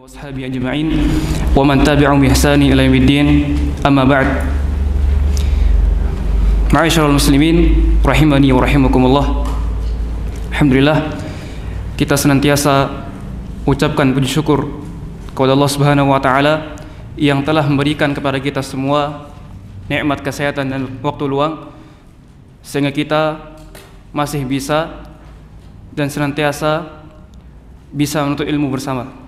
washabihi ajma'in wa man tabi'ahum bi ihsanin ila yaumiddin, amma ba'd. Ma'asyiral muslimin rahimani wa rahimakumullah. Alhamdulillah, kita senantiasa ucapkan puji syukur kepada Allah Subhanahu wa taala yang telah memberikan kepada kita semua nikmat kesehatan dan waktu luang sehingga kita masih bisa dan senantiasa bisa menuntut ilmu bersama.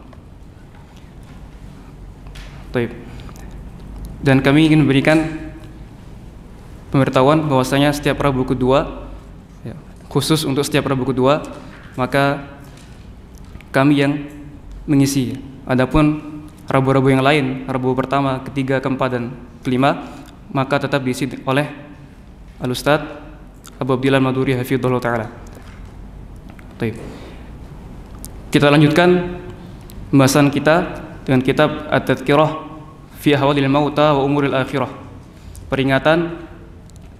Dan kami ingin memberikan pemberitahuan bahwasanya setiap Rabu kedua, khusus untuk setiap Rabu kedua, maka kami yang mengisi. Adapun Rabu-Rabu yang lain, Rabu pertama, ketiga, keempat, dan kelima, maka tetap diisi oleh Al-Ustadz Abu Abdillah Maduri hafidhullah ta'ala. Kita lanjutkan pembahasan kita dengan kitab At-Tadhkirah fi Ahwalil Mauta wa Umuril Akhirah, peringatan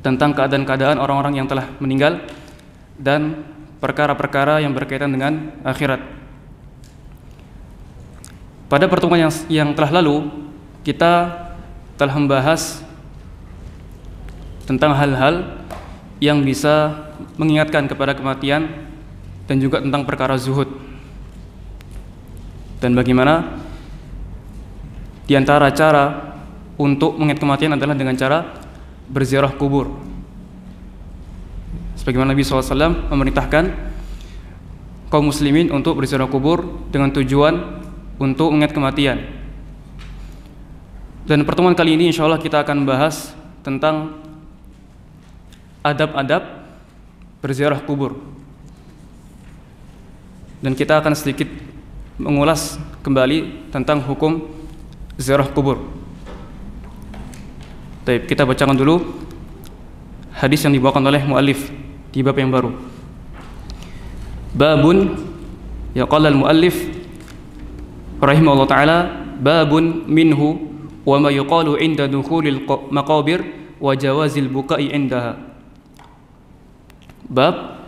tentang keadaan-keadaan orang-orang yang telah meninggal dan perkara-perkara yang berkaitan dengan akhirat. Pada pertemuan yang telah lalu, kita telah membahas tentang hal-hal yang bisa mengingatkan kepada kematian dan juga tentang perkara zuhud, dan bagaimana di antara cara untuk mengingat kematian adalah dengan cara berziarah kubur. Sebagaimana Nabi SAW memerintahkan kaum muslimin untuk berziarah kubur dengan tujuan untuk mengingat kematian. Dan pertemuan kali ini insya Allah kita akan membahas tentang adab-adab berziarah kubur. Dan kita akan sedikit mengulas kembali tentang hukum ziarah kubur. Baik, kita bacakan dulu hadis yang dibawakan oleh muallif di bab yang baru. Babun, ya qala al-muallif rahimahullah taala, babun minhu wa ma yuqalu inda dukhulil maqabir wa jawazil bukai indaha. Bab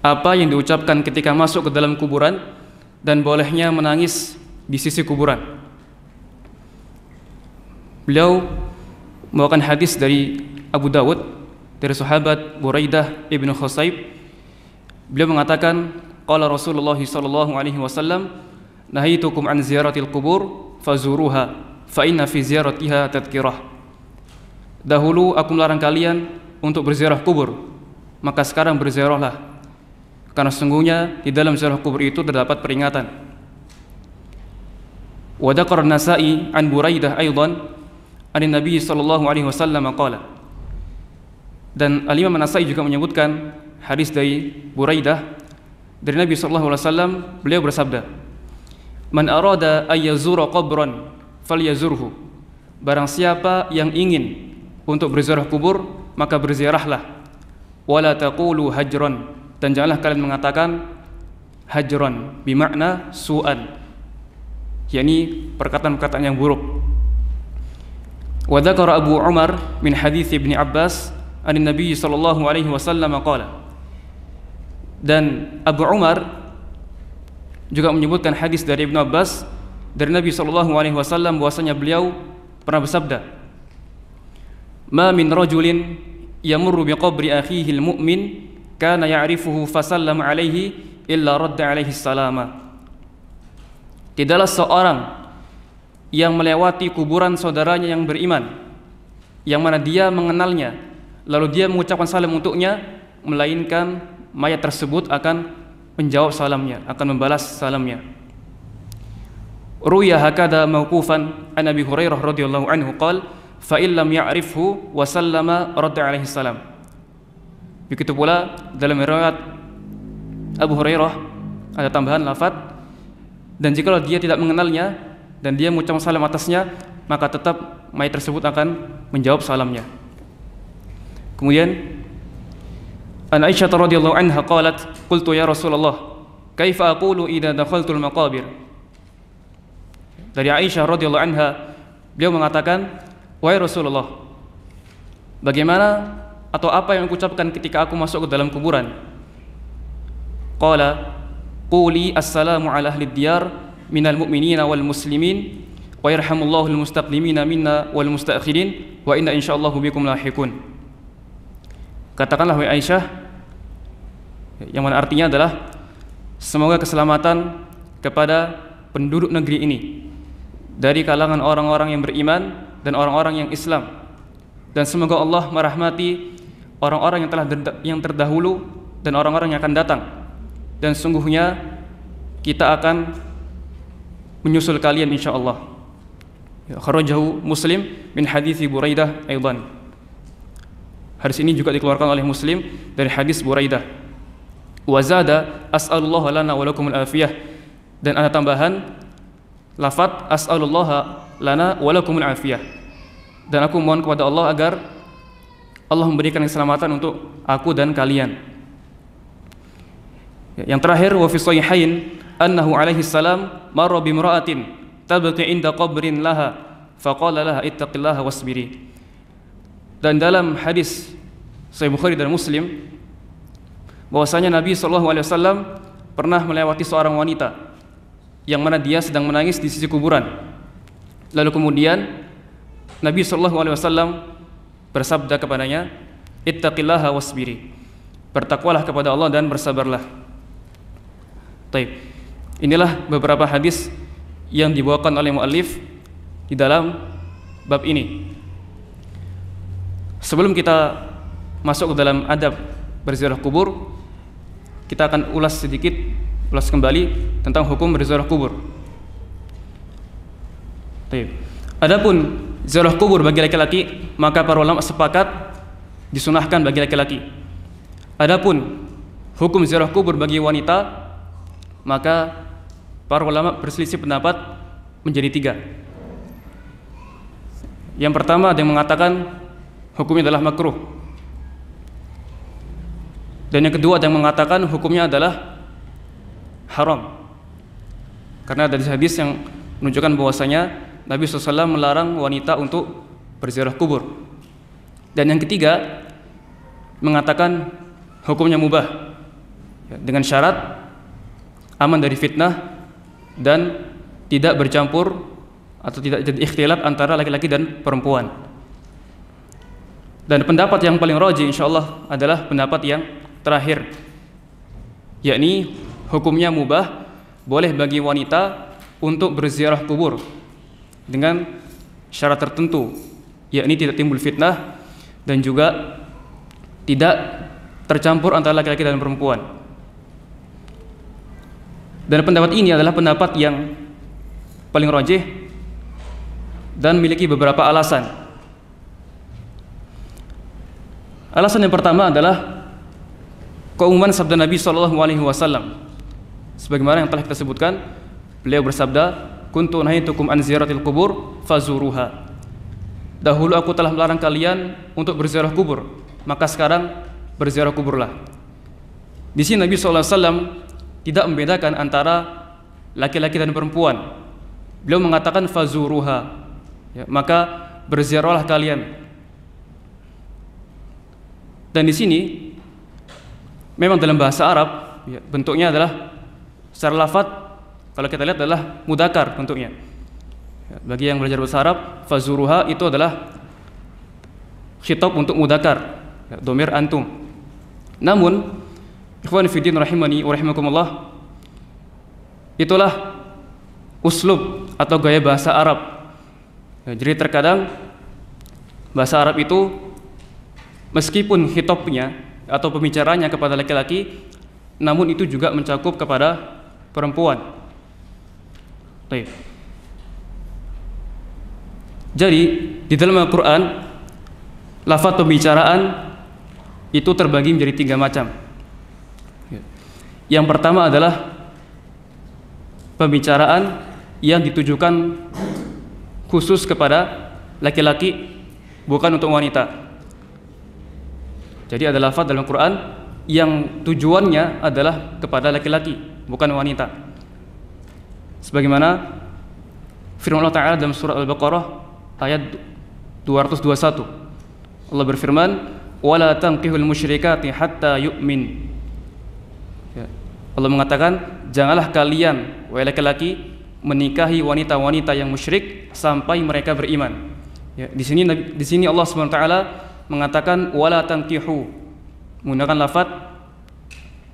apa yang diucapkan ketika masuk ke dalam kuburan dan bolehnya menangis di sisi kuburan. Beliau membawakan hadis dari Abu Dawud dari sahabat Buraidah ibnu Khusayb. Beliau mengatakan, qala Rasulullah sallallahu alaihi wasallam, nahitukum an ziyaratil qubur fazuruha fa inna fi ziyaratiha tadhkirah. Dahulu aku melarang kalian untuk berziarah kubur, maka sekarang berziarahlah, karena sesungguhnya di dalam ziarah kubur itu terdapat peringatan. Wa dzakara An-Nasa'i an Buraidah aidan an Nabi sallallahu alaihi wasallam qala. Dan Al-Imam An-Nasa'i juga menyebutkan hadis dari Buraidah dari Nabi sallallahu alaihi wasallam. Beliau bersabda, man arada ay yazura qabran falyazurhu. Barang siapa yang ingin untuk berziarah kubur, maka berziarahlah. Wala taqulu hajran, dan janganlah kalian mengatakan hajran bermakna su'an, yakni perkataan-perkataan yang buruk. Wa dzakara Abu Umar min hadits Ibnu Abbas an Nabi sallallahu alaihi wasallam qala. Dan Abu Umar juga menyebutkan hadis dari Ibnu Abbas dari Nabi sallallahu alaihi wasallam bahwasanya beliau pernah bersabda, ma min rajulin yamurru biqabri akhihi almu'min kana ya'rifuhu fasallama alaihi illa radda alaihi salama. Tidaklah seorang yang melewati kuburan saudaranya yang beriman, yang mana dia mengenalnya, lalu dia mengucapkan salam untuknya, melainkan mayat tersebut akan menjawab salamnya, akan membalas salamnya. Ruya hakada mauqufan an Abi Hurairah radhiyallahu anhu qala, fa illam ya'rifhu wa sallama radda alaihi salam. Begitu pula dalam riwayat Abu Hurairah ada tambahan lafaz, dan jika dia tidak mengenalnya dan dia mengucapkan salam atasnya, maka tetap mayat tersebut akan menjawab salamnya. Kemudian An Aisyah radhiyallahu anha qalat, qultu ya Rasulullah, kaifa aqulu idza dakhaltul maqabir. Dari Aisyah radhiyallahu anha, beliau mengatakan, wahai Rasulullah, bagaimana atau apa yang aku ucapkan ketika aku masuk ke dalam kuburan? Qala quli assalamu ala ahli diyar minal mu'minina wal muslimin wa yarhamullahu al mustaqdimina minna wal mustaakhirin wa inna insyaallah bikum lahiqun. Katakanlah wahai Aisyah, yang mana artinya adalah semoga keselamatan kepada penduduk negeri ini dari kalangan orang-orang yang beriman dan orang-orang yang Islam, dan semoga Allah merahmati orang-orang yang terdahulu dan orang-orang yang akan datang, dan sungguhnya kita akan menyusul kalian insyaallah. Kharajahu Muslim min hadits Buraidah aidan. Hadis ini juga dikeluarkan oleh Muslim dari hadis Buraidah. Wa zada as'alullah lana wa lakumul afiyah, dan ada tambahan lafaz as'alullah lana wa lakumul afiyah, dan aku mohon kepada Allah agar Allah memberikan keselamatan untuk aku dan kalian. Yang terakhir, wa fi sahihain annahu alaihi salam marra bi imra'atin tabqi inda qabrin laha faqala laha ittaqillaha wasbiri. Dan dalam hadis Sahih Bukhari dan Muslim bahwasanya Nabi SAW pernah melewati seorang wanita yang mana dia sedang menangis di sisi kuburan. Lalu kemudian Nabi SAW bersabda kepadanya, ittaqillaha wasbiri, bertakwalah kepada Allah dan bersabarlah. Baik, inilah beberapa hadis yang dibawakan oleh muallif di dalam bab ini. Sebelum kita masuk ke dalam adab berziarah kubur, kita akan ulas kembali tentang hukum berziarah kubur. Baik. Adapun ziarah kubur bagi laki-laki, maka para ulama sepakat disunahkan bagi laki-laki. Adapun hukum ziarah kubur bagi wanita, maka para ulama berselisih pendapat menjadi 3. Yang pertama ada yang mengatakan hukumnya adalah makruh, dan yang kedua ada yang mengatakan hukumnya adalah haram, karena ada hadis yang menunjukkan bahwasanya Nabi SAW melarang wanita untuk berziarah kubur. Dan yang ketiga mengatakan hukumnya mubah, dengan syarat aman dari fitnah dan tidak bercampur atau tidak jadi ikhtilat antara laki-laki dan perempuan. Dan pendapat yang paling rajih insyaallah adalah pendapat yang terakhir, yakni hukumnya mubah, boleh bagi wanita untuk berziarah kubur dengan syarat tertentu, yakni tidak timbul fitnah dan juga tidak tercampur antara laki-laki dan perempuan. Dan pendapat ini adalah pendapat yang paling rajih dan memiliki beberapa alasan. Alasan yang pertama adalah keumuman sabda Nabi SAW, sebagaimana yang telah kita sebutkan. Beliau bersabda, kuntu nahitukum an ziyaratil kubur fazuruha. Dahulu aku telah melarang kalian untuk berziarah kubur, maka sekarang berziarah kuburlah. Di sini Nabi SAW tidak membedakan antara laki-laki dan perempuan. Beliau mengatakan fazuruha, ya, maka berziarahlah kalian. Dan di sini memang dalam bahasa Arab, ya, bentuknya adalah secara lafaz, kalau kita lihat adalah mudzakkar bentuknya. Ya, bagi yang belajar bahasa Arab, fazuruha itu adalah khitab untuk mudzakkar, ya, dhamir antum. Namun, ikhwan fillah rahimani wa rahimakumullah, itulah uslub atau gaya bahasa Arab. Ya, jadi terkadang bahasa Arab itu meskipun khitabnya atau pembicaranya kepada laki-laki, namun itu juga mencakup kepada perempuan. Baik. Jadi di dalam Al-Quran lafaz pembicaraan itu terbagi menjadi 3 macam. Yang pertama adalah pembicaraan yang ditujukan khusus kepada laki-laki, bukan untuk wanita. Jadi ada lafaz dalam Quran yang tujuannya adalah kepada laki-laki, bukan wanita. Sebagaimana firman Allah Ta'ala dalam surah Al-Baqarah ayat 221. Allah berfirman, "Wala tanqihul musyrikati hatta yu'min." Ya. Allah mengatakan, janganlah kalian wahai laki-laki menikahi wanita-wanita yang musyrik sampai mereka beriman. Ya, di sini Allah Subhanahu wa taala mengatakan wala tankihu, menggunakan lafaz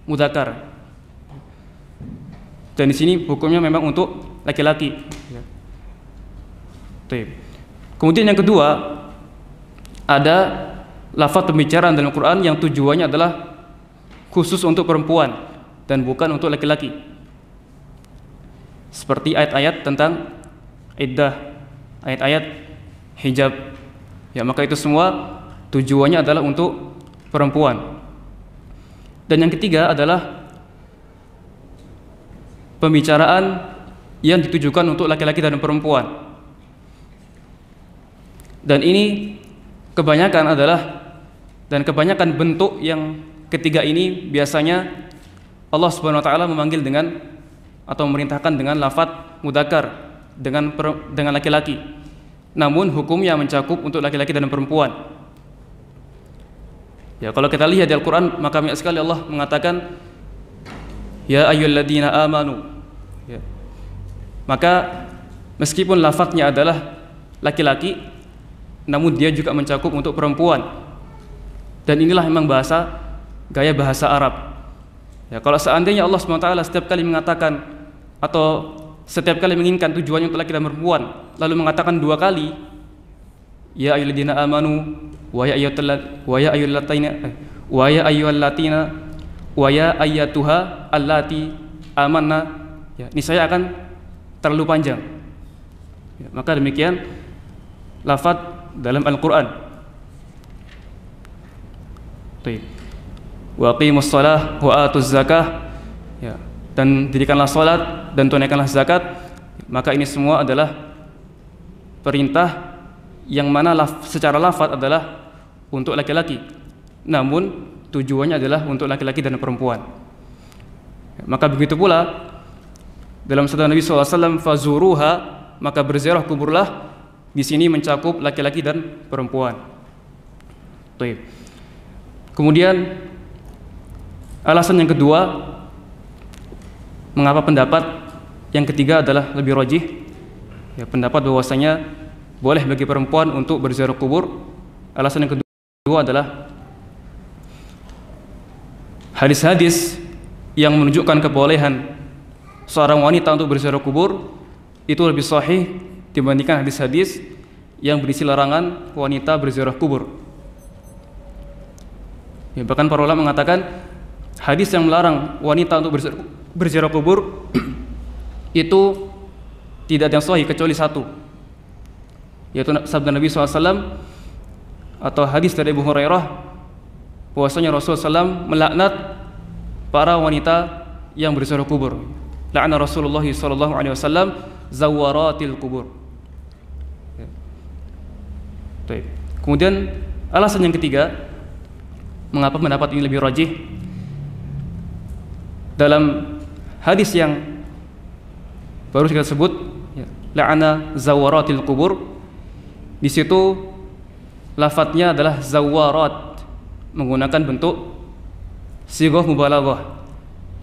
mudzakkar. Dan di sini hukumnya memang untuk laki-laki. Ya. Kemudian yang kedua, ada lafaz pembicaraan dalam Al-Quran yang tujuannya adalah khusus untuk perempuan dan bukan untuk laki-laki. Seperti ayat-ayat tentang iddah, ayat-ayat hijab. Ya, maka itu semua tujuannya adalah untuk perempuan. Dan yang ketiga adalah pembicaraan yang ditujukan untuk laki-laki dan perempuan. Dan ini kebanyakan bentuk yang ketiga ini biasanya Allah Subhanahu wa taala memanggil dengan atau memerintahkan dengan lafaz mudzakkar, dengan laki-laki. Namun hukumnya mencakup untuk laki-laki dan perempuan. Ya, kalau kita lihat di Al-Qur'an, maka banyak sekali Allah mengatakan ya ayyuhalladzina amanu. Ya. Maka meskipun lafaznya adalah laki-laki, namun dia juga mencakup untuk perempuan. Dan inilah memang gaya bahasa Arab. Ya, kalau seandainya Allah SWT setiap kali mengatakan atau setiap kali menginginkan tujuannya untuk laki dan perempuan, lalu mengatakan dua kali, ya ayyuhalladzina amanu wa ya ayyuhallatina wa ya ayyatuha allati amanna, ya, ini saya akan terlalu panjang. Ya, maka demikian lafaz dalam Al-Quran. Wa aqimus shalah wa atuz zakah, ya, dan dirikanlah salat dan tunaikanlah zakat. Maka ini semua adalah perintah yang mana secara lafaz adalah untuk laki-laki, namun tujuannya adalah untuk laki-laki dan perempuan. Maka begitu pula dalam sabda Nabi SAW, fazuruha, maka berziarah kuburlah, di sini mencakup laki-laki dan perempuan. Kemudian alasan yang kedua, mengapa pendapat yang ketiga adalah lebih rajih, ya, pendapat bahwasanya boleh bagi perempuan untuk berziarah kubur. Alasan yang kedua adalah hadis-hadis yang menunjukkan kebolehan seorang wanita untuk berziarah kubur itu lebih sahih dibandingkan hadis-hadis yang berisi larangan wanita berziarah kubur. Ya, bahkan para ulama mengatakan hadis yang melarang wanita untuk berziarah kubur itu tidak ada yang sahih kecuali satu, yaitu sabda Nabi SAW atau hadis dari Abu Hurairah bahwasanya Rasulullah SAW melaknat para wanita yang berziarah kubur. La'ana Rasulullah SAW zawaratil kubur. Ya. Kemudian alasan yang ketiga, mengapa pendapat ini lebih rajih? Dalam hadis yang baru kita sebut, ya, la'ana zawaratil kubur, di situ lafadznya adalah zawarat, menggunakan bentuk sighah mubalaghah,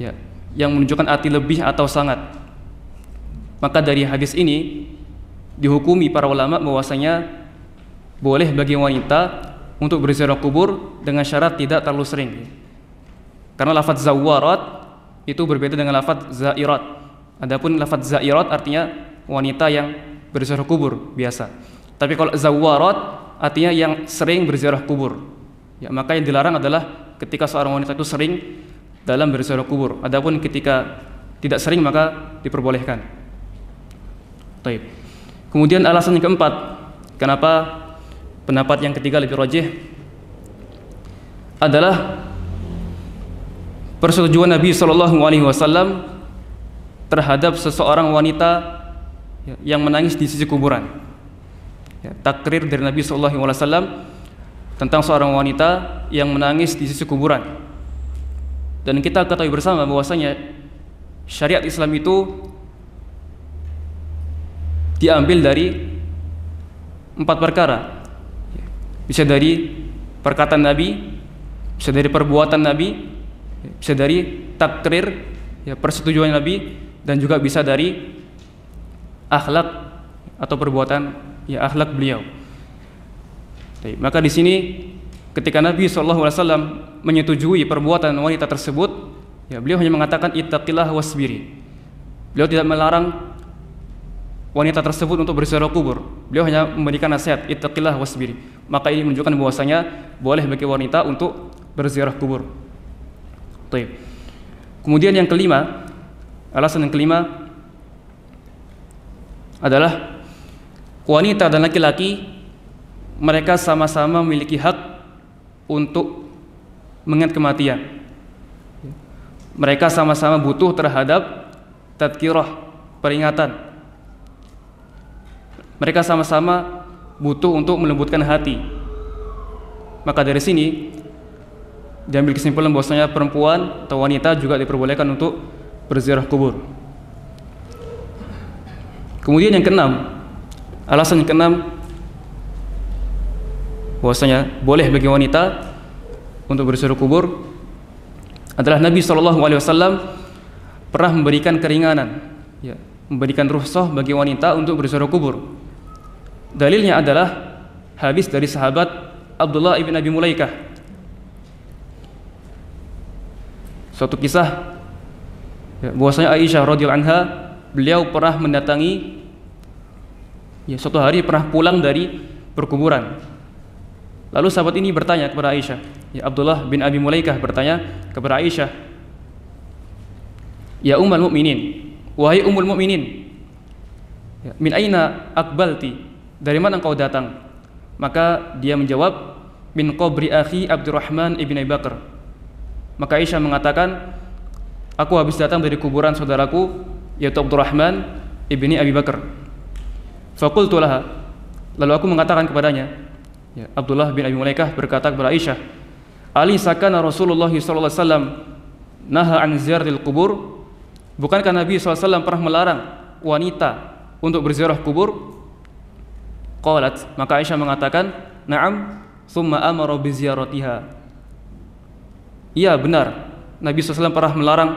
ya, yang menunjukkan arti lebih atau sangat. Maka dari hadis ini dihukumi para ulama bahwasanya boleh bagi wanita untuk berziarah kubur dengan syarat tidak terlalu sering. Karena lafaz zawarat itu berbeda dengan lafaz zairat. Adapun lafaz zairat artinya wanita yang berziarah kubur biasa. Tapi kalau zawarat artinya yang sering berziarah kubur. Ya, maka yang dilarang adalah ketika seorang wanita itu sering dalam berziarah kubur. Adapun ketika tidak sering maka diperbolehkan. Baik. Kemudian alasan yang keempat, kenapa pendapat yang ketiga lebih rajih adalah persetujuan Nabi SAW terhadap seseorang wanita yang menangis di sisi kuburan. Ya, takrir dari Nabi SAW tentang seorang wanita yang menangis di sisi kuburan. Dan kita ketahui bersama bahwasanya syariat Islam itu diambil dari 4 perkara. Bisa dari perkataan Nabi, bisa dari perbuatan Nabi, bisa dari takrir, ya, persetujuan Nabi, dan juga bisa dari akhlak atau perbuatan akhlak beliau. Maka di sini ketika Nabi SAW menyetujui perbuatan wanita tersebut, beliau hanya mengatakan ittaqillah wasbiri. Beliau tidak melarang wanita tersebut untuk berziarah kubur. Beliau hanya memberikan nasihat ittaqillah wasbiri. Maka ini menunjukkan bahwasanya boleh bagi wanita untuk berziarah kubur. Kemudian yang kelima, alasan yang kelima adalah wanita dan laki-laki mereka sama-sama memiliki hak untuk mengingat kematian. Mereka sama-sama butuh terhadap tadkirah, peringatan. Mereka sama-sama butuh untuk melembutkan hati. Maka dari sini diambil kesimpulan bahwasanya perempuan atau wanita juga diperbolehkan untuk berziarah kubur. Kemudian yang keenam, alasan yang keenam bahwasanya boleh bagi wanita untuk berziarah kubur adalah Nabi SAW pernah memberikan keringanan, memberikan rukhsah bagi wanita untuk berziarah kubur. Dalilnya adalah hadis dari sahabat Abdullah ibn Abi Mulaikah. Suatu kisah bahwasanya Aisyah radhiyallahu anha, beliau pernah mendatangi suatu hari pernah pulang dari perkuburan. Lalu sahabat ini bertanya kepada Aisyah, Abdullah bin Abi Mulaikah bertanya kepada Aisyah, "Ya ummul mukminin, wahai ummul mukminin, min aina aqbalti? Dari mana engkau datang?" Maka dia menjawab, "Min qabri akhi Abdurrahman ibn Abi Bakar." Maka Aisyah mengatakan, "Aku habis datang dari kuburan saudaraku yaitu Abdurrahman ibni Abi Bakar." Faqultu laha, lalu aku mengatakan kepadanya, Abdullah bin Abi Mulaikah berkata kepada Aisyah, "Ali sakana Rasulullah sallallahu alaihi wasallam naha an ziyaratil qubur?" Bukankah Nabi SAW pernah melarang wanita untuk berziarah kubur? Qalat, maka Aisyah mengatakan, "Na'am, thumma amara bi ziyaratiha." Iya, benar. Nabi SAW pernah melarang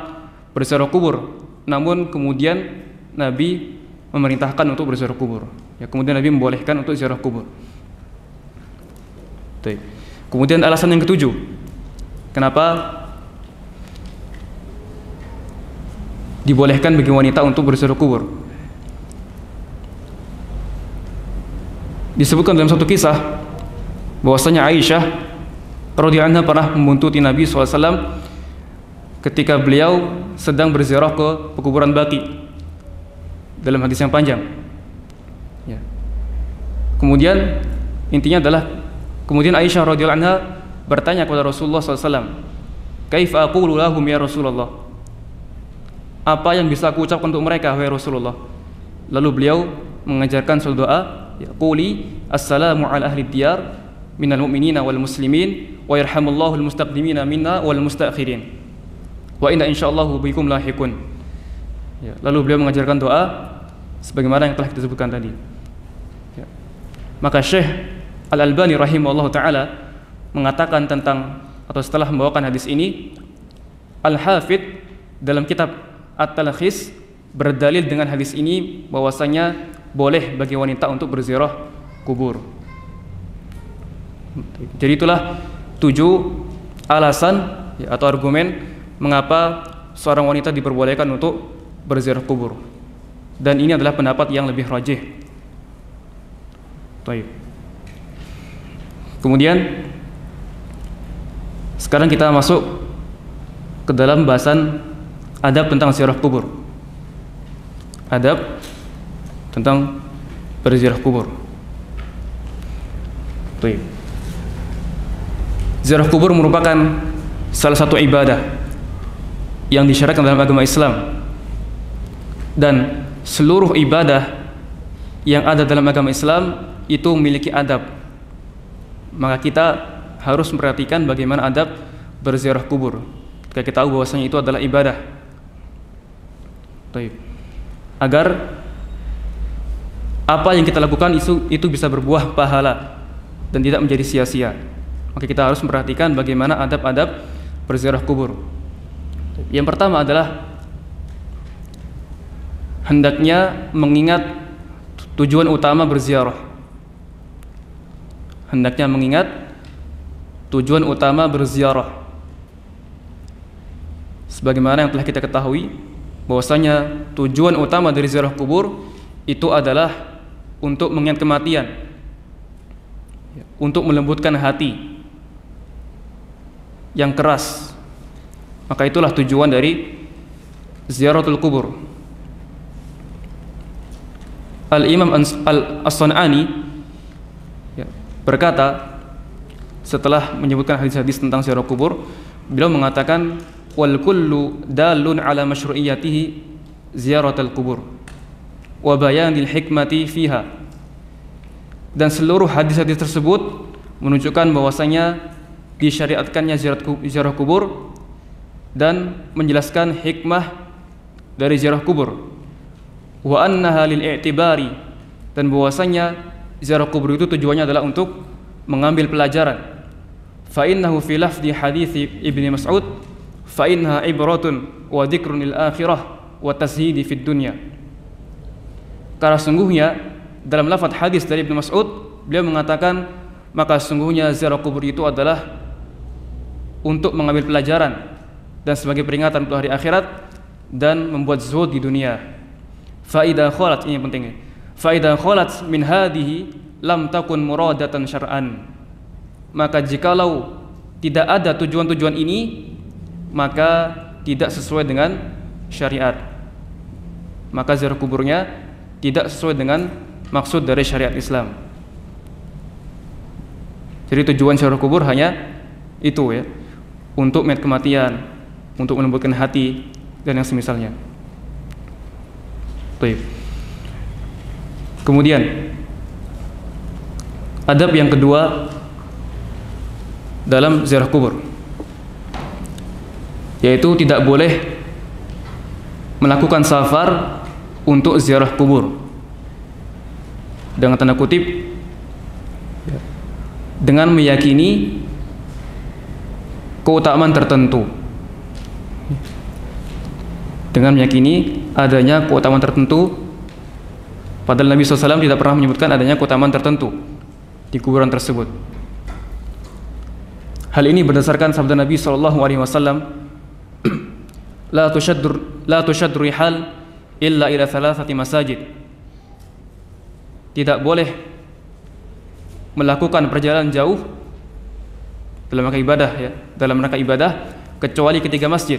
berziarah kubur, namun kemudian Nabi memerintahkan untuk berziarah kubur. Kemudian Nabi membolehkan untuk ziarah kubur. Kemudian alasan yang ketujuh, kenapa dibolehkan bagi wanita untuk berziarah kubur? Disebutkan dalam satu kisah bahwasanya Aisyah radhiyallahu anha pernah membuntuti Nabi SAW ketika beliau sedang berziarah ke pekuburan Baqi dalam hadis yang panjang. Kemudian intinya adalah kemudian Aisyah radhiyallahu anha bertanya kepada Rasulullah SAW, "Kaifa aqulu lahum ya Rasulullah?" Apa yang bisa aku ucapkan untuk mereka wahai Rasulullah? Lalu beliau mengajarkan suatu doa, quli assalamu ala ahli diyar minal mu'minina wal muslimin wa yarhamullahu al mustaqdimina minna wal mustaakhirin wa inna insyaallahu bikum lahiqun. Lalu beliau mengajarkan doa sebagaimana yang telah kita sebutkan tadi. Maka Syekh Al-Albani rahimahullah ta'ala mengatakan tentang atau setelah membawakan hadis ini, Al-Hafidh dalam kitab At-Talkhis berdalil dengan hadis ini bahwasanya boleh bagi wanita untuk berziarah kubur. Jadi itulah 7 alasan atau argumen mengapa seorang wanita diperbolehkan untuk berziarah kubur. Dan ini adalah pendapat yang lebih rajih. Kemudian sekarang kita masuk ke dalam bahasan adab tentang ziarah kubur. Adab tentang berziarah kubur. Ziarah kubur merupakan salah satu ibadah yang disyariatkan dalam agama Islam, dan seluruh ibadah yang ada dalam agama Islam itu memiliki adab. Maka kita harus memperhatikan bagaimana adab berziarah kubur. Kita tahu bahwasanya itu adalah ibadah. Agar apa yang kita lakukan itu bisa berbuah pahala dan tidak menjadi sia-sia, maka kita harus memperhatikan bagaimana adab-adab berziarah kubur. Yang pertama adalah hendaknya mengingat tujuan utama berziarah. Hendaknya mengingat tujuan utama berziarah. Sebagaimana yang telah kita ketahui bahwasanya tujuan utama dari ziarah kubur itu adalah untuk mengingat kematian, untuk melembutkan hati yang keras. Maka itulah tujuan dari ziaratul kubur. Al-Imam As-San'ani berkata setelah menyebutkan hadis-hadis tentang ziarah kubur, beliau mengatakan wal kullu dalun ala masyru'iyatihi ziyaratul kubur wa bayanil hikmati fiha. Dan seluruh hadis-hadis tersebut menunjukkan bahwasanya disyariatkannya ziarah kubur dan menjelaskan hikmah dari ziarah kubur. Wa annaha lil i'tibari, dan bahwasanya ziarah kubur itu tujuannya adalah untuk mengambil pelajaran. Fa innahu fi lafzi hadits Ibnu Mas'ud fa innaha ibratun wa dzikrun lil akhirah wa tazhidi fid dunya. Karena sungguhnya dalam lafaz hadis dari Ibnu Mas'ud, beliau mengatakan maka sungguhnya ziarah kubur itu adalah untuk mengambil pelajaran dan sebagai peringatan untuk hari akhirat dan membuat zuhud di dunia. Fa idza khalat, ini yang penting. Fa idza khalat min hadhihi lam takun muradatan syar'an. Maka jikalau tidak ada tujuan-tujuan ini, maka tidak sesuai dengan syariat. Maka ziarah kuburnya tidak sesuai dengan maksud dari syariat Islam. Jadi tujuan ziarah kubur hanya itu ya, untuk mengingat kematian, untuk melembutkan hati dan yang semisalnya. Baik. Kemudian adab yang kedua dalam ziarah kubur, yaitu tidak boleh melakukan safar untuk ziarah kubur dengan tanda kutip dengan meyakini keutamaan tertentu, dengan meyakini adanya keutamaan tertentu, padahal Nabi SAW tidak pernah menyebutkan adanya keutamaan tertentu di kuburan tersebut. Hal ini berdasarkan sabda Nabi SAW, la tushaddur rihal illa ila thalathati masajid. Tidak boleh melakukan perjalanan jauh dalam rangka ibadah kecuali ketiga masjid: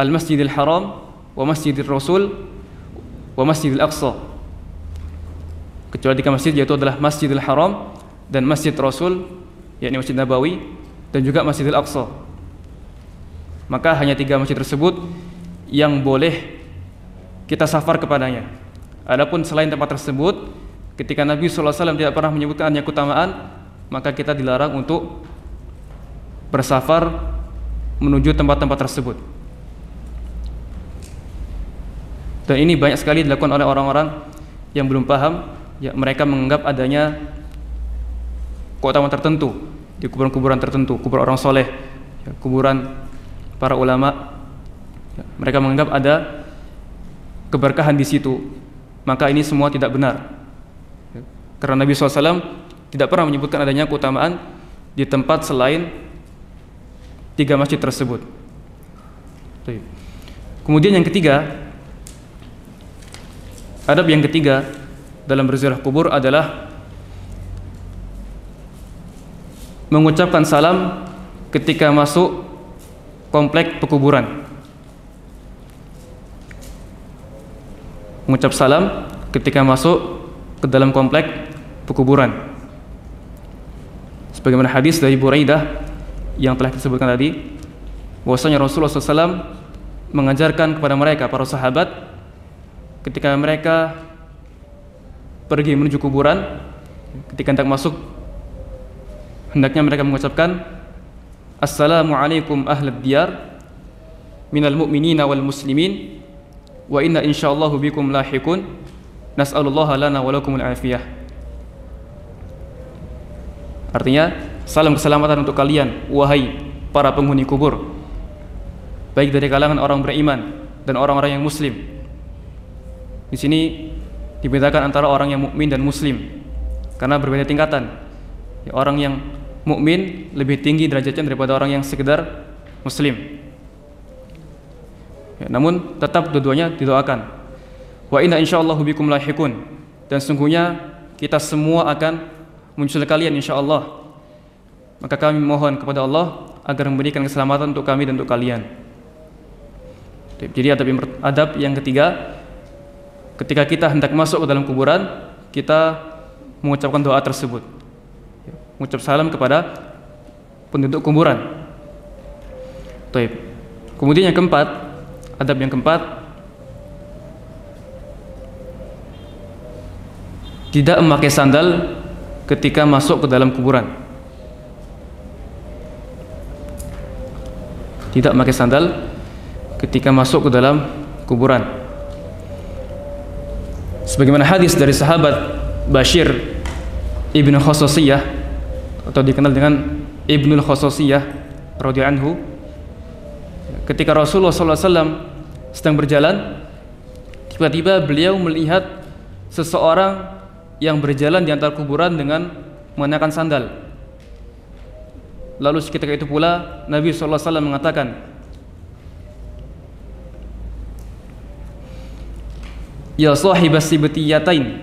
Al-Masjidil Haram, wa Masjidil Rasul, wa Masjidil Aqsa. Kecuali tiga masjid, yaitu adalah Masjidil Haram dan Masjid Rasul, yakni Masjid Nabawi, dan juga Masjidil Aqsa. Maka hanya tiga masjid tersebut yang boleh kita safar kepadanya. Adapun selain tempat tersebut, ketika Nabi SAW tidak pernah menyebutkan adanya keutamaan, maka kita dilarang untuk bersafar menuju tempat-tempat tersebut. Dan ini banyak sekali dilakukan oleh orang-orang yang belum paham, ya, mereka menganggap adanya keutamaan tertentu di kuburan-kuburan tertentu, kuburan orang soleh, ya, kuburan para ulama, ya, mereka menganggap ada keberkahan di situ. Maka ini semua tidak benar, ya, karena Nabi SAW tidak pernah menyebutkan adanya keutamaan di tempat selain tiga masjid tersebut. Kemudian yang ketiga, adab yang ketiga dalam berziarah kubur adalah mengucapkan salam ketika masuk komplek pekuburan. Mengucap salam ketika masuk ke dalam komplek pekuburan. Sebagaimana hadis dari Buraidah yang telah disebutkan tadi, bahwasanya Rasulullah SAW mengajarkan kepada mereka, para sahabat, ketika mereka pergi menuju kuburan, ketika hendak masuk, hendaknya mereka mengucapkan Assalamualaikum ahlad diyar minal mu'minina wal muslimin wa inna insyaallahu bikum lahikun nas'alullaha lana wa lakumul afiyah. Artinya, salam keselamatan untuk kalian wahai para penghuni kubur, baik dari kalangan orang beriman dan orang-orang yang muslim. Di sini dibedakan antara orang yang mukmin dan muslim karena berbeda tingkatan. Ya, orang yang mukmin lebih tinggi derajatnya daripada orang yang sekedar muslim. Ya, namun tetap dua-duanya didoakan. Wa inna insyaallahu bikum lahiqun, dan sungguhnya kita semua akan muncul kalian insyaallah. Maka kami mohon kepada Allah agar memberikan keselamatan untuk kami dan untuk kalian. Jadi adab yang ketiga, ketika kita hendak masuk ke dalam kuburan, kita mengucapkan doa tersebut, mengucap salam kepada penduduk kuburan. Kemudian yang keempat, adab yang keempat, tidak memakai sandal ketika masuk ke dalam kuburan. Tidak memakai sandal ketika masuk ke dalam kuburan. Sebagaimana hadis dari sahabat Bashir Ibnu Khososiyah, atau dikenal dengan Ibnul Khososiyah radhiyallahu anhu, ketika Rasulullah SAW sedang berjalan, tiba-tiba beliau melihat seseorang yang berjalan di antara kuburan dengan mengenakan sandal. Lalu seketika itu pula Nabi SAW mengatakan, ya sahibas sibtiyatain,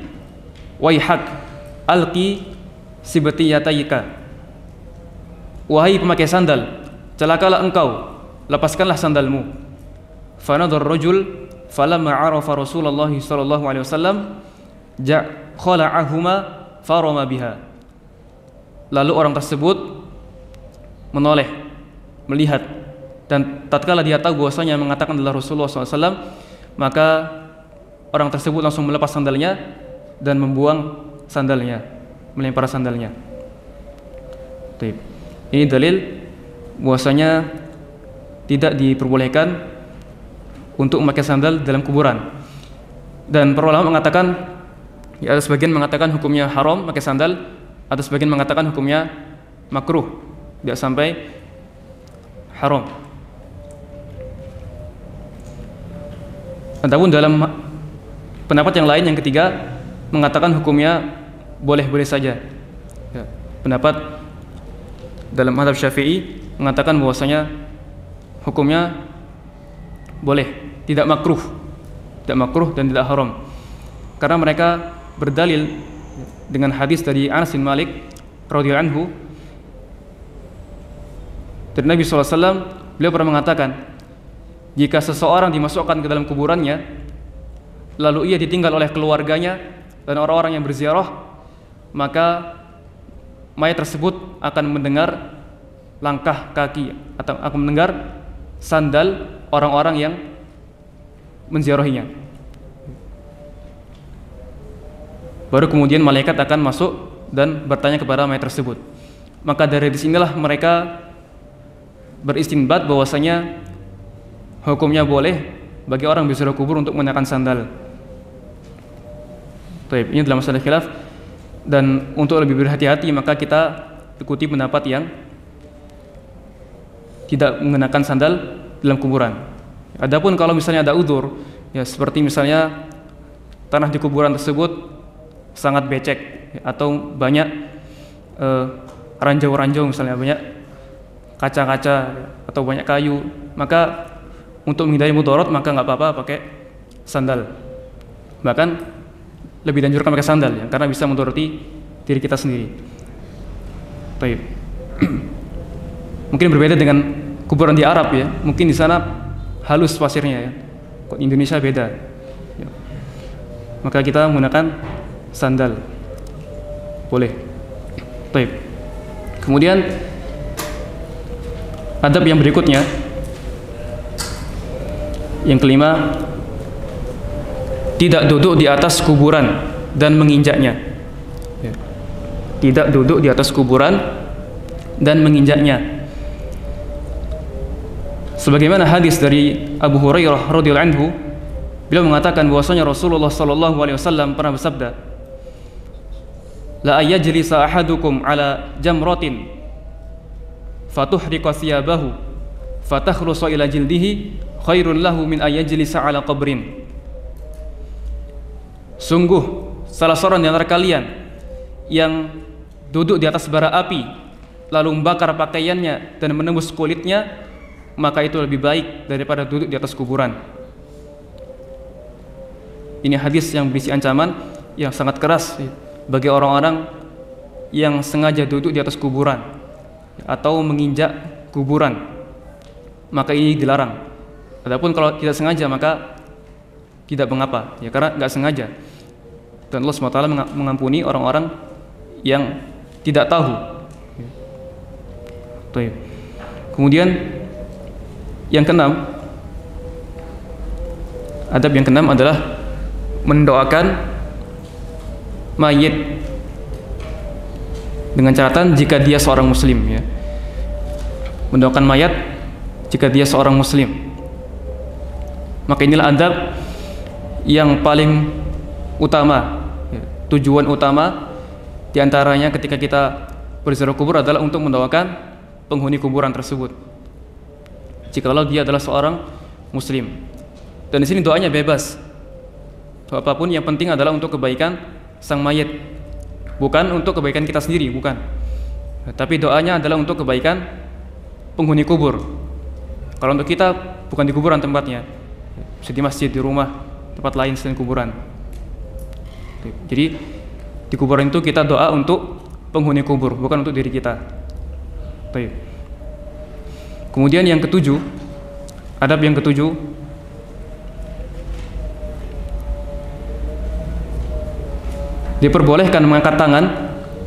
waihak alqi sibtiyataika. Wahai pemakai sandal, celakalah engkau, lepaskanlah sandalmu. Fanadhar rajul falamma arafa Rasulullah sallallahu alaihi wasallam khala'ahuma farama biha. Lalu orang tersebut menoleh, melihat, dan tatkala dia tahu bahwasanya yang mengatakan adalah Rasulullah SAW, maka orang tersebut langsung melepas sandalnya dan membuang sandalnya, melempar sandalnya. Ini dalil bahwasanya tidak diperbolehkan untuk memakai sandal dalam kuburan. Dan para ulama mengatakan, ya, ada sebagian mengatakan hukumnya haram pakai sandal, ada sebagian mengatakan hukumnya makruh, tidak sampai haram. Adapun dalam pendapat yang lain, yang ketiga, mengatakan hukumnya boleh-boleh saja. Ya, pendapat dalam mazhab Syafi'i mengatakan bahwasanya hukumnya boleh, tidak makruh dan tidak haram, karena mereka berdalil dengan hadis dari Anas bin Malik radhiyallahu anhu dari Nabi SAW. Beliau pernah mengatakan, jika seseorang dimasukkan ke dalam kuburannya, lalu ia ditinggal oleh keluarganya dan orang-orang yang berziarah, maka mayat tersebut akan mendengar langkah kaki atau akan mendengar sandal orang-orang yang menziarahinya. Baru kemudian malaikat akan masuk dan bertanya kepada mayat tersebut. Maka dari disinilah mereka beristinbat bahwasanya hukumnya boleh bagi orang berziarah kubur untuk mengenakan sandal. Ini dalam masalah khilaf, dan untuk lebih berhati-hati maka kita ikuti pendapat yang tidak mengenakan sandal dalam kuburan. Adapun kalau misalnya ada udzur, ya seperti misalnya tanah di kuburan tersebut sangat becek, atau banyak ranjau-ranjau, misalnya banyak kaca-kaca atau banyak kayu, maka untuk menghindari mudarat maka nggak apa-apa pakai sandal. Bahkan lebih dianjurkan pakai sandal, ya, karena bisa mudarati diri kita sendiri. Baik. Mungkin berbeda dengan kuburan di Arab, ya. Mungkin di sana halus pasirnya, ya. Kok Indonesia beda. Ya. Maka kita menggunakan sandal. Boleh. Baik. Kemudian adab yang berikutnya, yang kelima, tidak duduk di atas kuburan dan menginjaknya. Ya. Tidak duduk di atas kuburan dan menginjaknya. Sebagaimana hadis dari Abu Hurairah radhiyallahu anhu, beliau mengatakan bahwasanya Rasulullah sallallahu alaihi wasallam pernah bersabda, la ayajlisa ahadukum ala jamratin fatuhriqa thiyabahu fatakhlusa ila jildihi khairun lahu min ayajlisa ala qabrin. sungguh salah seorang di antara kalian yang duduk di atas bara api lalu membakar pakaiannya dan menembus kulitnya, maka itu lebih baik daripada duduk di atas kuburan. Ini hadis yang berisi ancaman yang sangat keras bagi orang-orang yang sengaja duduk di atas kuburan atau menginjak kuburan, maka ini dilarang. Adapun kalau tidak sengaja maka tidak mengapa, ya, karena nggak sengaja. Dan Allah SWT mengampuni orang-orang yang tidak tahu. Kemudian yang keenam, adab yang keenam adalah mendoakan mayit dengan catatan jika dia seorang muslim, ya. Mendoakan mayat jika dia seorang muslim. Maka inilah adab yang paling utama, ya. Tujuan utama diantaranya ketika kita berziarah kubur adalah untuk mendoakan penghuni kuburan tersebut, jikalau dia adalah seorang muslim. Dan di sini doanya bebas, apapun yang penting adalah untuk kebaikan sang mayit, bukan untuk kebaikan kita sendiri, bukan. Tapi doanya adalah untuk kebaikan penghuni kubur. Kalau untuk kita bukan di kuburan tempatnya, bisa di masjid, di rumah, tempat lain selain kuburan. Jadi di kuburan itu kita doa untuk penghuni kubur, bukan untuk diri kita. Baik. Kemudian yang ketujuh, adab yang ketujuh, diperbolehkan mengangkat tangan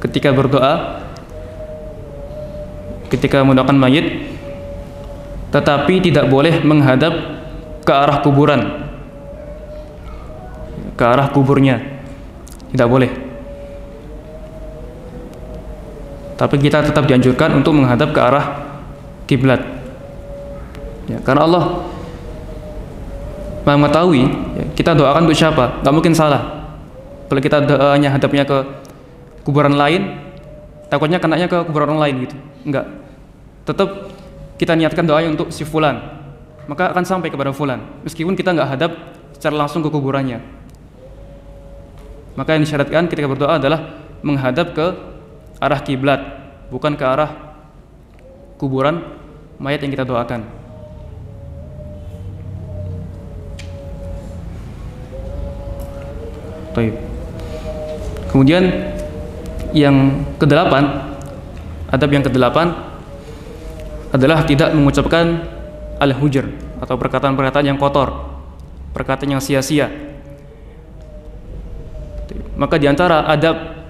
ketika berdoa, ketika mendoakan mayit, tetapi tidak boleh menghadap ke arah kuburan, ke arah kuburnya, tidak boleh. Tapi kita tetap dianjurkan untuk menghadap ke arah kiblat, ya, karena Allah mengetahui, ya, kita doakan untuk siapa, nggak mungkin salah. Kalau kita doanya hadapnya ke kuburan lain, takutnya kenanya ke kuburan orang lain gitu. Enggak. Tetap kita niatkan doanya untuk si fulan, maka akan sampai kepada fulan, meskipun kita nggak hadap secara langsung ke kuburannya. Maka yang disyaratkan ketika berdoa adalah menghadap ke arah kiblat, bukan ke arah kuburan mayat yang kita doakan. Baik. Kemudian yang kedelapan, adab yang kedelapan adalah tidak mengucapkan al-hujr atau perkataan-perkataan yang kotor, perkataan yang sia-sia. Maka di antara adab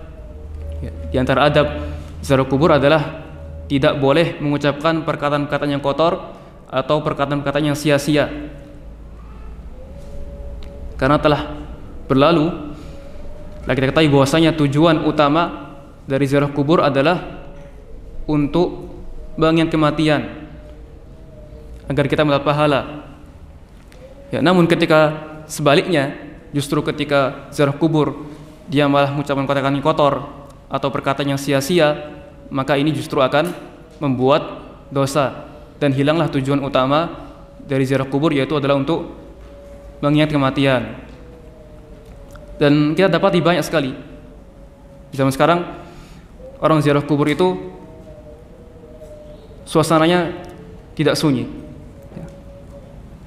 ziarah kubur adalah tidak boleh mengucapkan perkataan-perkataan yang kotor atau perkataan-perkataan yang sia-sia, karena telah berlalu. Kita ketahui bahwasanya tujuan utama dari ziarah kubur adalah untuk mengingat kematian agar kita mendapat pahala. Ya, namun ketika sebaliknya, justru ketika ziarah kubur dia malah mengucapkan kata-kata yang kotor atau perkataan yang sia-sia, maka ini justru akan membuat dosa dan hilanglah tujuan utama dari ziarah kubur, yaitu adalah untuk mengingat kematian. Dan kita dapati banyak sekali di zaman sekarang orang ziarah kubur itu suasananya tidak sunyi,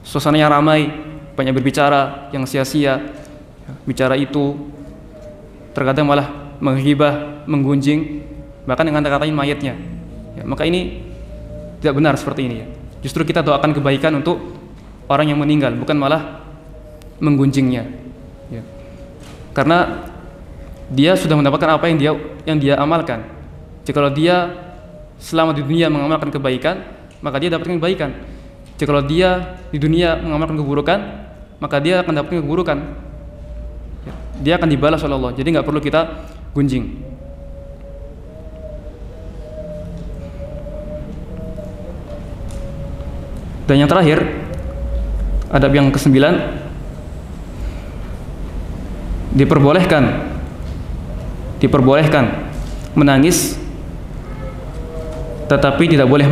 suasananya ramai, banyak berbicara yang sia-sia, bicara itu terkadang malah menghibah, menggunjing, bahkan dengan kata-katain mayatnya. Ya, maka ini tidak benar seperti ini, ya. Justru kita doakan kebaikan untuk orang yang meninggal, bukan malah menggunjingnya, ya. Karena dia sudah mendapatkan apa yang dia amalkan. Jikalau dia selama di dunia mengamalkan kebaikan, maka dia dapatkan kebaikan. Jikalau dia di dunia mengamalkan keburukan, maka dia akan dapatkan keburukan. Dia akan dibalas oleh Allah. Jadi nggak perlu kita gunjing. Dan yang terakhir, adab yang ke-9, diperbolehkan menangis, tetapi tidak boleh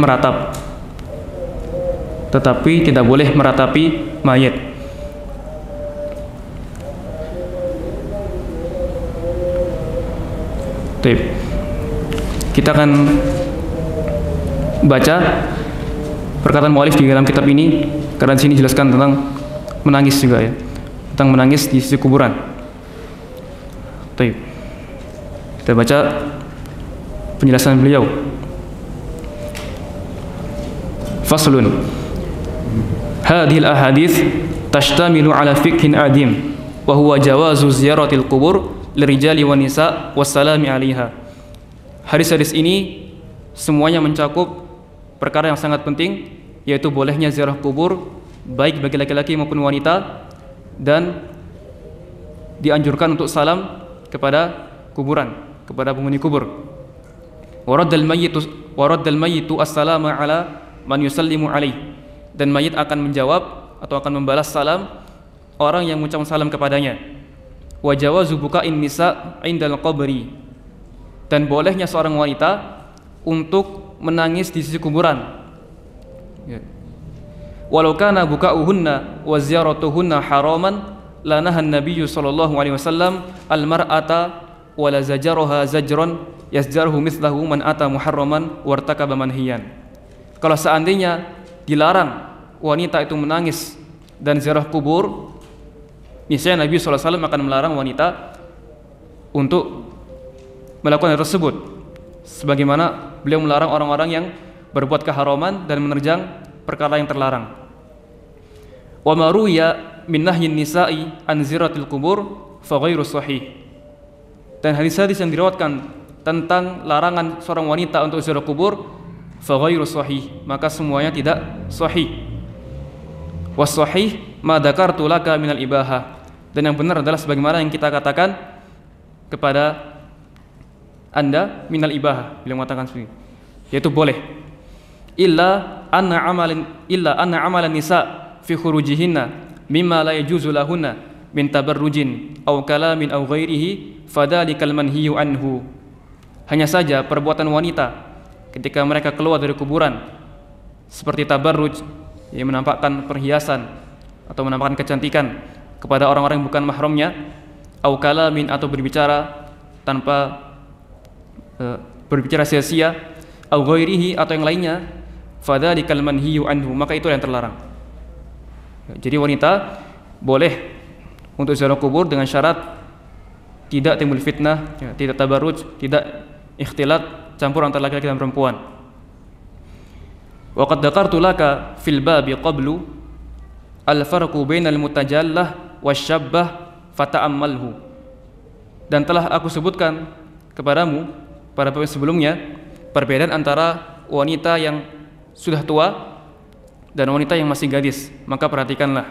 meratapi mayit. Baik. Kita akan baca perkataan mu'alif di dalam kitab ini, karena di sini jelaskan tentang menangis juga ya, tentang menangis di sisi kuburan. Baik. Kita baca penjelasan beliau. Faslun. Hadhil ahadits tashtamilu ala fiqhin adim wa huwa jawazu ziyaratil qubur lirijali wan nisa wassalami 'alaiha. Hadis-hadis ini semuanya mencakup perkara yang sangat penting, yaitu bolehnya ziarah kubur baik bagi laki-laki maupun wanita, dan dianjurkan untuk salam kepada kuburan, kepada penghuni kubur. Waraddal mayyitu as-salama ala man yusallimu alaih. Dan mayit akan menjawab atau akan membalas salam orang yang mengucapkan salam kepadanya. Wa jawazu buka'in nisa 'indal qabri. Dan bolehnya seorang wanita untuk menangis di sisi kuburan. Ya. Walau kana buka'uhunna wa ziyaratuhunna haraman lanahan nabiyyu sallallahu alaihi wasallam al-mar'ata wa la zajaraha zajran yazjaruhu mithlahu man ata muharraman wartakaba manhiyan. Kalau seandainya dilarang wanita itu menangis dan ziarah kubur, misalnya Nabi SAW akan melarang wanita untuk melakukan hal tersebut, sebagaimana beliau melarang orang-orang yang berbuat keharaman dan menerjang perkara yang terlarang. Wa ma ruya min nahyin nisa'i an ziyaratil qubur fa ghairu sahih. Dan hadis-hadis yang diriwayatkan tentang larangan seorang wanita untuk ziarah kubur fa ghairu sahih, maka semuanya tidak sahih. Was sahih ma dzakartu laka minal ibahah. Dan yang benar adalah sebagaimana yang kita katakan kepada Anda minal ibahah, beliau mengatakan seperti itu, yaitu boleh. Illa anna amalan nisa fi khurujihinna mimma la yajuzu lahunna min tabarrujin aw kalamin aw ghairihi fadzalikal manhiyu anhu. Hanya saja perbuatan wanita ketika mereka keluar dari kuburan seperti tabarruj, yang menampakkan perhiasan atau menampakkan kecantikan kepada orang-orang yang bukan mahramnya, au kalamin atau berbicara tanpa berbicara sia-sia, au ghairihi atau yang lainnya, fadzalikal manhiyu anhu, maka itu yang terlarang. Jadi wanita boleh untuk ziarah kubur dengan syarat tidak timbul fitnah, tidak tabarruj, tidak ikhtilat campur antara laki-laki dan perempuan. Wa qad dzakartu laka fil babi qablu al-farqu bainal mutajallah wasyabbah fata'ammalhu. Dan telah aku sebutkan kepadamu pada poin sebelumnya perbedaan antara wanita yang sudah tua dan wanita yang masih gadis, maka perhatikanlah.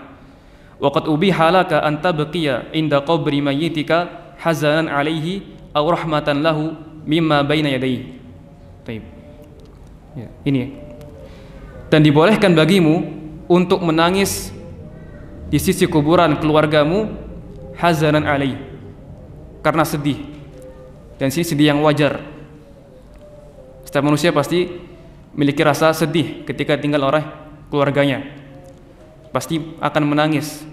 Wa qad ubiha laka an tabqiya inda qabri mayyitika hazanan alaihi aw rahmatan lahu mimma baina yadayhi. Baik. Ya, ini. Dan dibolehkan bagimu untuk menangis di sisi kuburan keluargamu hazanan alaihi, karena sedih. Dan sini sedih yang wajar. Setiap manusia pasti memiliki rasa sedih ketika tinggal oleh keluarganya. Pasti akan menangis.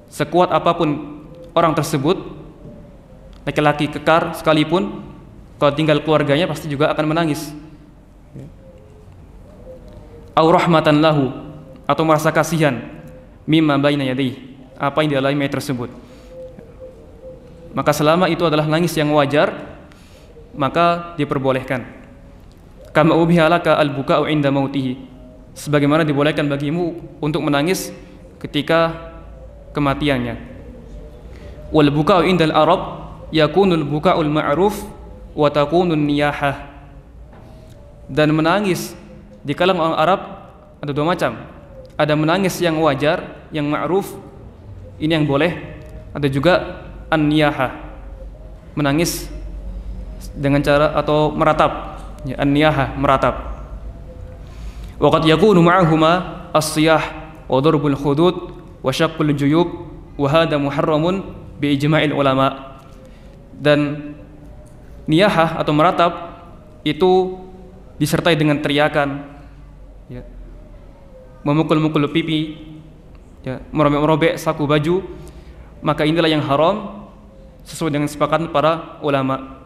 Sekuat apapun orang tersebut, laki-laki kekar sekalipun, kalau tinggal keluarganya pasti juga akan menangis. Au rahmatan lahu, atau merasa kasihan, mimma baina yadayhi, apa yang dialami mayit tersebut. Maka selama itu adalah nangis yang wajar, maka diperbolehkan. Kama ubiha laka al-buka'u inda mautihi, sebagaimana dibolehkan bagimu untuk menangis ketika kematiannya. Wal buka'u indal arab yakunul buka'ul ma'ruf wa takunun niyahah. Dan menangis di kalangan orang Arab ada dua macam. Ada menangis yang wajar, yang ma'ruf, ini yang boleh. Ada juga an-niyahah, menangis dengan cara atau meratap, ya, an-niyahah, meratap. Wa qad yakunu ma'ahuma as-siyah wa darbul khudud wa syaqqul juyub wa hadha muharramun bi ijma'il ulama. Dan niyahah atau meratap itu disertai dengan teriakan, ya, memukul-mukul pipi, ya, merobek-merobek saku baju, maka inilah yang haram sesuai dengan sepakatan para ulama.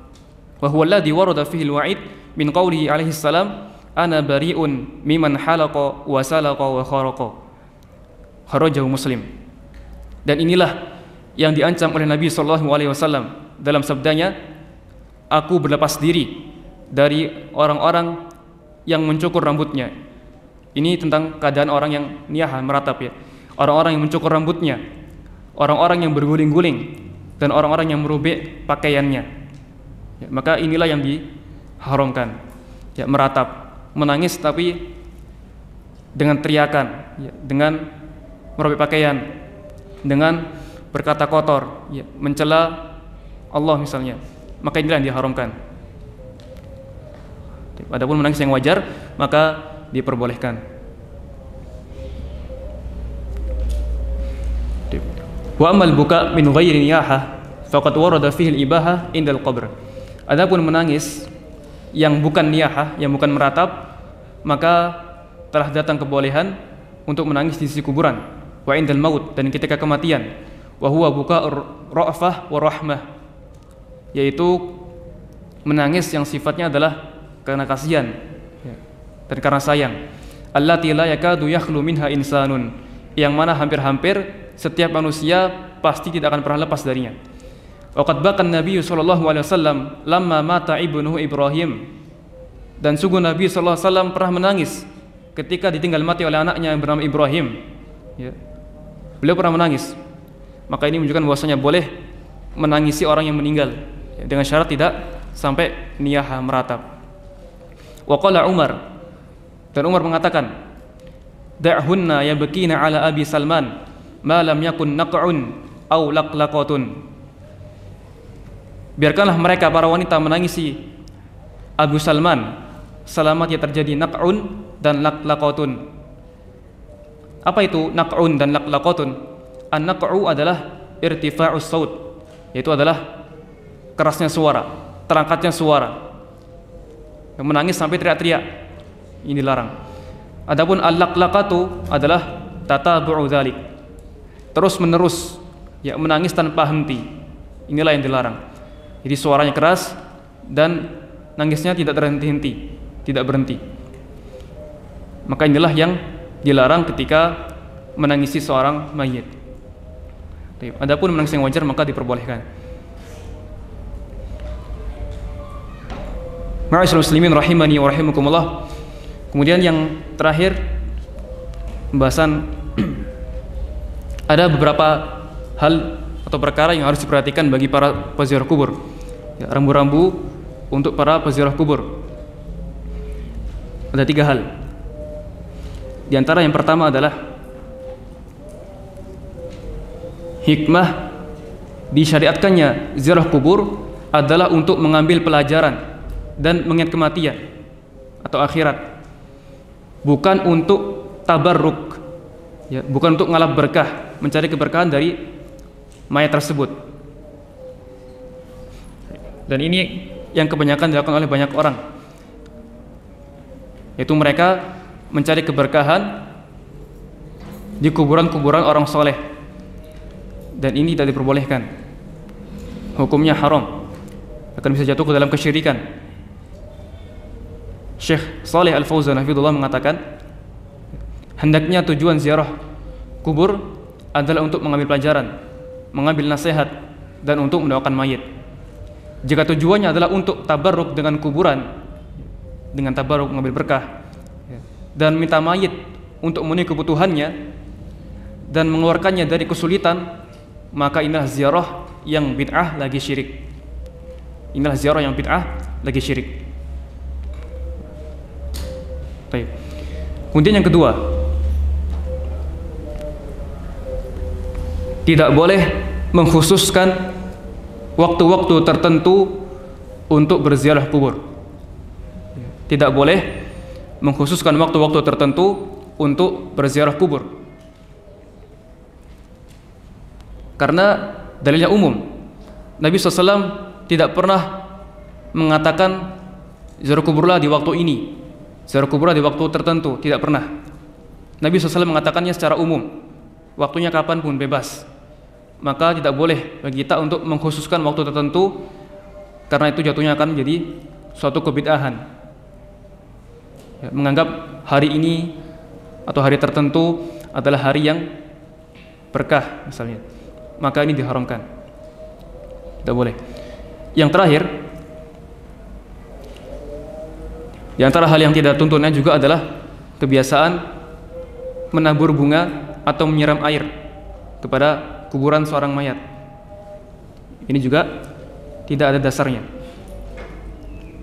Wa huwa alladhi warada fihi al-wa'id min qawlihi alaihi salam, ana bari'un mimman halaqa wa salaqa wa kharaqa. Kharajahu Muslim. Dan inilah yang diancam oleh Nabi sallallahu alaihi wasallam dalam sabdanya, aku berlepas diri dari orang-orang yang mencukur rambutnya. Ini tentang keadaan orang yang niyaha, meratap ya. Orang-orang yang mencukur rambutnya, orang-orang yang berguling-guling, dan orang-orang yang merobek pakaiannya. Ya, maka inilah yang diharamkan. Ya, meratap, menangis tapi dengan teriakan, ya, dengan merobek pakaian, dengan berkata kotor, ya, mencela Allah misalnya. Maka inilah yang diharamkan. Adapun menangis yang wajar maka diperbolehkan. Wa amal buka min ghairi niyahah faqad warada fihi al-ibahah indal qabr. Adapun menangis yang bukan niyahah, yang bukan meratap, maka telah datang kebolehan untuk menangis di sisi kuburan, wa indal maut, dan ketika kematian, wa huwa buka ra'fah wa rahmah, yaitu menangis yang sifatnya adalah karena kasihan dan karena sayang. Allati la yakadu yakhlu minha insanun, yang mana hampir-hampir setiap manusia pasti tidak akan pernah lepas darinya. Waqad baqa Nabi sallallahu alaihi wasallam lamma mata ibnuhu Ibrahim, dan sungguh Nabi sallallahu alaihi wasallam pernah menangis ketika ditinggal mati oleh anaknya yang bernama Ibrahim. Ya. Beliau pernah menangis. Maka ini menunjukkan bahwasanya boleh menangisi orang yang meninggal, ya, dengan syarat tidak sampai niyaha, meratap. Wa qala Umar, dan Umar mengatakan, da'hunna yabkina ala Abi Salman ma lam yakun naq'un aw laqlaqatun. Biarkanlah mereka para wanita menangisi Abu Salman selama tidak terjadi naq'un dan laqlaqatun. Apa itu naq'un dan laqlaqatun? An-naq'u adalah irtifa'us saut, yaitu adalah kerasnya suara, terangkatnya suara. Yang menangis sampai teriak-teriak, ini dilarang. Adapun al-laqlaqatu adalah tatabu'u dzalik, terus menerus, ya, menangis tanpa henti. Inilah yang dilarang. Jadi suaranya keras dan nangisnya tidak terhenti-henti, tidak berhenti. Maka inilah yang dilarang ketika menangisi seorang mayit. Adapun menangis yang wajar maka diperbolehkan. Ma'asyiral muslimin rahimani wa rahimakumullah. Kemudian yang terakhir, pembahasan ada beberapa hal atau perkara yang harus diperhatikan bagi para peziarah kubur. Ya, rambu-rambu untuk para peziarah kubur. Ada 3 hal. Di antara yang pertama adalah hikmah disyariatkannya ziarah kubur adalah untuk mengambil pelajaran dan mengingat kematian atau akhirat, bukan untuk tabarruk, ya, bukan untuk ngalap berkah, mencari keberkahan dari mayat tersebut. Dan ini yang kebanyakan dilakukan oleh banyak orang, yaitu mereka mencari keberkahan di kuburan-kuburan orang soleh, dan ini tidak diperbolehkan, hukumnya haram, akan bisa jatuh ke dalam kesyirikan. Syekh Shalih Al-Fauzan hafizahullah mengatakan, hendaknya tujuan ziarah kubur adalah untuk mengambil pelajaran, mengambil nasihat, dan untuk mendoakan mayit. Jika tujuannya adalah untuk tabarruk dengan kuburan, dengan tabarruk mengambil berkah, dan minta mayit untuk memenuhi kebutuhannya dan mengeluarkannya dari kesulitan, maka inilah ziarah yang bid'ah lagi syirik. Inilah ziarah yang bid'ah lagi syirik. Baik. Kemudian yang kedua, tidak boleh mengkhususkan waktu-waktu tertentu untuk berziarah kubur. Tidak boleh mengkhususkan waktu-waktu tertentu untuk berziarah kubur, karena dalilnya umum. Nabi SAW tidak pernah mengatakan ziarah kuburlah di waktu ini, ziarah kuburlah di waktu tertentu, tidak pernah. Nabi SAW mengatakannya secara umum, waktunya kapanpun bebas. Maka tidak boleh bagi kita untuk mengkhususkan waktu tertentu karena itu jatuhnya akan menjadi suatu kebid'ahan. Ya, menganggap hari ini atau hari tertentu adalah hari yang berkah misalnya, maka ini diharamkan, tidak boleh. Yang terakhir, di antara hal yang tidak tuntunnya juga adalah kebiasaan menabur bunga atau menyiram air kepada kuburan seorang mayat. Ini juga tidak ada dasarnya.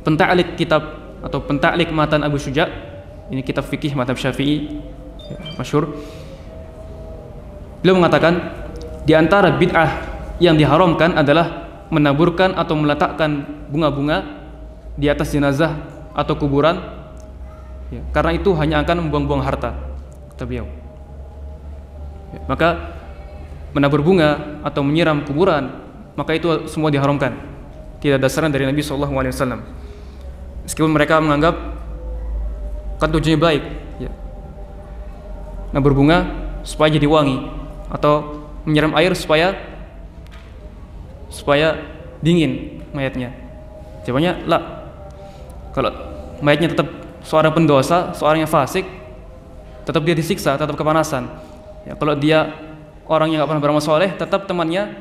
Penta'liq kitab atau penta'liq matan Abu Syuja', ini kitab fikih mazhab Syafi'i masyhur. Beliau mengatakan di antara bid'ah yang diharamkan adalah menaburkan atau meletakkan bunga-bunga di atas jenazah atau kuburan, ya, karena itu hanya akan membuang-buang harta, kata beliau. Ya, maka menabur bunga atau menyiram kuburan, maka itu semua diharamkan. Tidak ada dasarnya dari Nabi SAW. Meskipun mereka menganggap kan tujuannya baik, ya, nabur bunga supaya jadi wangi, atau menyiram air supaya dingin mayatnya. Jawabannya lah. Kalau mayatnya tetap seorang pendosa, seorang yang fasik, tetap dia disiksa, tetap kepanasan. Ya, kalau dia orang yang nggak pernah beramal soleh, tetap temannya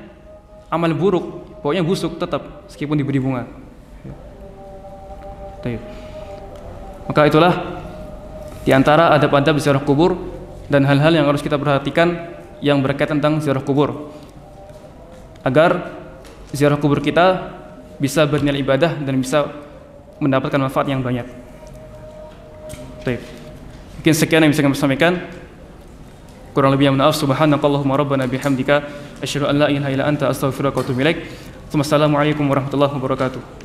amal buruk, pokoknya busuk tetap, meskipun diberi bunga. Ya. Maka itulah diantara adab-adab ziarah kubur dan hal-hal yang harus kita perhatikan yang berkaitan tentang ziarah kubur, agar ziarah kubur kita bisa bernilai ibadah dan bisa mendapatkan manfaat yang banyak. Baik. Mungkin sekian yang bisa kami sampaikan. Kurang lebih mohon maaf. Subhanakallahumma rabbana bihamdika asyhadu an la ilaha illa anta astaghfiruka wa atubu ilaik. Wassalamualaikum warahmatullahi wabarakatuh.